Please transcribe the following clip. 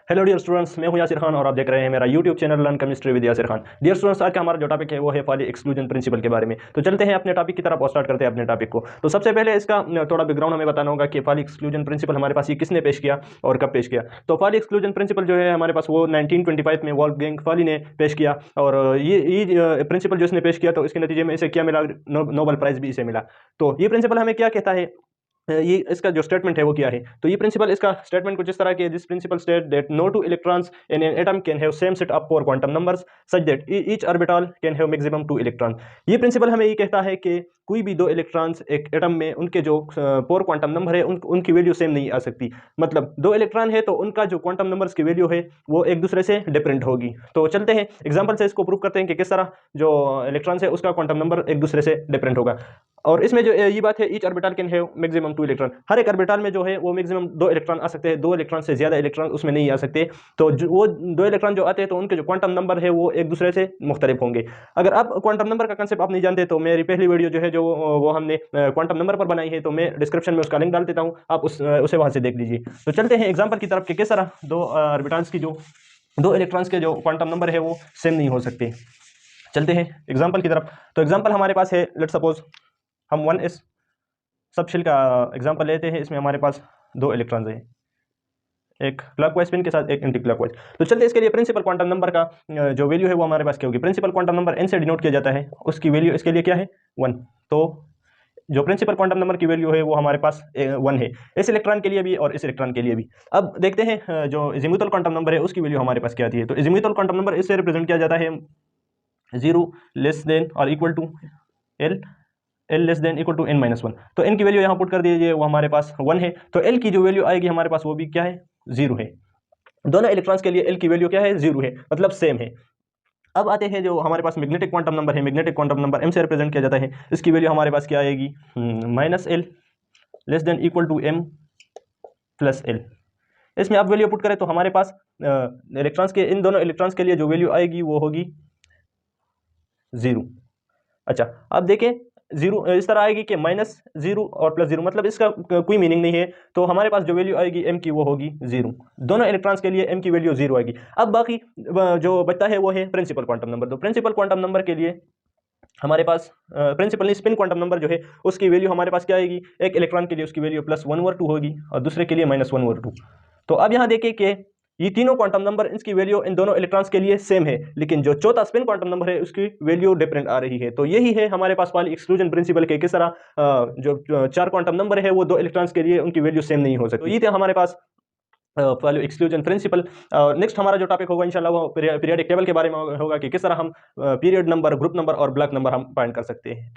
Hello dear students, मैं हूं यासिर खान और आप देख रहे हैं मेरा YouTube channel learn chemistry with Yasir Khan. Dear students, आज का हमारा जो टॉपिक है वो है पॉली एक्सक्लूजन प्रिंसिपल के बारे में। तो चलते हैं अपने टॉपिक की तरफ और स्टार्ट करते हैं अपने टॉपिक को। तो सबसे पहले इसका थोड़ा बैकग्राउंड हमें बताना होगा कि पॉली एक्सक्लूजन प्रिंसिपल हमारे पास ये किसने पेश किया और कब पेश किया। तो पॉली एक्सक्लूजन प्रिंसिपल जो है हमारे पास वो 1925 में वोल्फगैंग पॉली ने पेश किया और ये प्रिंसिपल जो इसने पेश किया तो इसके नतीजे में इसे क्या मिला, नोबेल प्राइज भी इसे मिला। तो ये प्रिंसिपल हमें क्या कहता है, ये इसका जो स्टेटमेंट है वो क्या है। तो ये प्रिंसिपल, इसका स्टेटमेंट कुछ इस तरह के, this principle state that no two electrons in an atom can have same set of 4 quantum numbers such that each orbital can have maximum 2 electron. ये प्रिंसिपल हमें ये कहता है कि कोई भी 2 इलेक्ट्रॉन्स एक एटम में, उनके जो 4 क्वांटम नंबर है उनकी वैल्यू सेम नहीं आ सकती। मतलब 2 इलेक्ट्रॉन है तो उनका जो क्वांटम नंबर्स की वैल्यू है वो एक दूसरे से डिफरेंट होगी। तो चलते हैं एग्जाम्पल से इसको प्रूव करते हैं कि किस तरह जो इलेक्ट्रॉन्स है उसका क्वांटम नंबर एक दूसरे से डिफरेंट होगा। और इसमें जो ये बात है, each orbital can have maximum 2 electron, हर एक ऑर्बिटल में जो है वो मैक्सिमम 2 इलेक्ट्रॉन आ सकते हैं, 2 इलेक्ट्रॉन से ज्यादा इलेक्ट्रॉन उसमें नहीं आ सकते। तो वो 2 इलेक्ट्रॉन जो आते हैं तो उनके जो क्वांटम नंबर है वो एक दूसरे से मुख्तलिफ होंगे। अगर आप क्वांटम नंबर का कंसेप्ट आप नहीं जानते तो मेरी पहली वीडियो जो है जो वो हमने क्वांटम नंबर पर बनाई है, तो मैं डिस्क्रिप्शन में उसका लिंक डाल देता हूँ, आप उसे वहां से देख लीजिए। तो चलते हैं एग्जाम्पल की तरफ कि किस तरह 2 ऑर्बिटल्स की जो 2 इलेक्ट्रॉन्स के जो क्वांटम नंबर है वो सेम नहीं हो सकते। चलते हैं एग्जाम्पल की तरफ। तो एग्जाम्पल हमारे पास है, लेट सपोज हम 1s सब शेल का एग्जांपल लेते हैं। इसमें हमारे पास 2 इलेक्ट्रॉन्स हैं, एक क्लॉकवाइज स्पिन के साथ एक एंटी क्लॉकवाइज। तो चलते इसके लिए प्रिंसिपल क्वांटम नंबर का जो वैल्यू है वो हमारे पास क्या होगी। प्रिंसिपल क्वांटम नंबर n से डिनोट किया जाता है, उसकी वैल्यू इसके लिए क्या है, 1। तो जो प्रिंसिपल क्वांटम नंबर की वैल्यू है वो हमारे पास 1 है, इस इलेक्ट्रॉन के लिए भी और इस इलेक्ट्रॉन के लिए भी। अब देखते हैं जो अजीमुथल क्वांटम नंबर है उसकी वैल्यू हमारे पास क्या आती है। तो अजीमुथल क्वांटम नंबर इससे रिप्रेजेंट किया जाता है 0 लेस देन और equal to L less than equal to n minus 1। तो n की वैल्यू यहाँ पुट कर दीजिए, वो हमारे पास 1 है। तो l की जो वैल्यू आएगी हमारे पास वो भी क्या है, 0 है। दोनों इलेक्ट्रॉन्स के लिए l की वैल्यू क्या है, 0 है, मतलब सेम है। अब आते हैं जो हमारे पास मैग्नेटिक क्वांटम नंबर है, मैग्नेटिक क्वांटम नंबर m से रिप्रेजेंट किया जाता है, इसकी वैल्यू हमारे पास क्या आएगी, minus L less than equal to m plus L. इसमें आप वैल्यू पुट करें तो हमारे पास इलेक्ट्रॉन्स के, इन दोनों इलेक्ट्रॉन्स के लिए जो वैल्यू आएगी वो होगी 0। अच्छा, अब देखें 0 इस तरह आएगी कि -0 और +0, मतलब इसका कोई मीनिंग नहीं है। तो हमारे पास जो वैल्यू आएगी m की वो होगी 0, दोनों इलेक्ट्रॉन्स के लिए m की वैल्यू 0 आएगी। अब बाकी जो बचता है वो है प्रिंसिपल क्वांटम नंबर। तो प्रिंसिपल क्वांटम नंबर के लिए हमारे पास प्रिंसिपल नहीं, स्पिन क्वांटम नंबर जो है उसकी वैल्यू हमारे पास क्या आएगी, एक इलेक्ट्रॉन के लिए उसकी वैल्यू +1/2 होगी और दूसरे के लिए -1/2। तो अब यहाँ देखिए कि ये तीनों क्वांटम नंबर, इसकी वैल्यू इन दोनों इलेक्ट्रॉन्स के लिए सेम है, लेकिन जो चौथा स्पिन क्वांटम नंबर है उसकी वैल्यू डिफरेंट आ रही है। तो यही है हमारे पास पॉली एक्सक्लूजन प्रिंसिपल के, किस तरह जो 4 क्वांटम नंबर है वो 2 इलेक्ट्रॉन्स के लिए उनकी वैल्यू सेम नहीं हो सकती। तो ये थे हमारे पास पॉली एक्सक्लूजन प्रिंसिपल। नेक्स्ट हमारा जो टॉपिक होगा इंशाल्लाह वो पीरियोडिक टेबल के बारे में होगा कि किस तरह हम पीरियड नंबर, ग्रुप नंबर और ब्लॉक नंबर हम फाइंड कर सकते हैं।